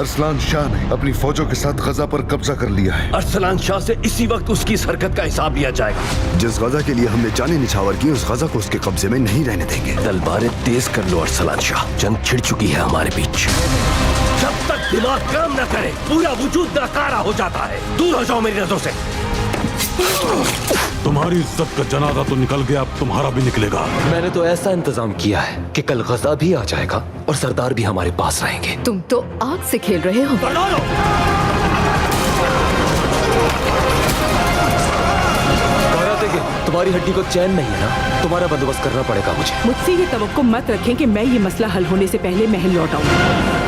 अरसलान शाह ने अपनी फौजों के साथ गजा पर कब्जा कर लिया है। अरसलान शाह से इसी वक्त उसकी इस हरकत का हिसाब लिया जाएगा। जिस गजा के लिए हमने जाने निछावर की, उस गजा को उसके कब्जे में नहीं रहने देंगे। तलवारें तेज कर लो अरसलान शाह, जंग छिड़ चुकी है हमारे बीच। जब तक दिमाग काम न करे पूरा वजूद नाकारा हो जाता है। दूर हो जाओ मेरी नजरों से। तुम्हारी इज्जत का जनाजा तो निकल गया, अब तुम्हारा भी निकलेगा। मैंने तो ऐसा इंतजाम किया है कि कल गजा भी आ जाएगा और सरदार भी हमारे पास रहेंगे। तुम तो आग से खेल रहे हो। तुम्हारी हड्डी को चैन नहीं है ना, तुम्हारा बंदोबस्त करना पड़ेगा मुझे। मुझसे ये तवक्को मत रखें कि मैं ये मसला हल होने से पहले महल लौट आऊं।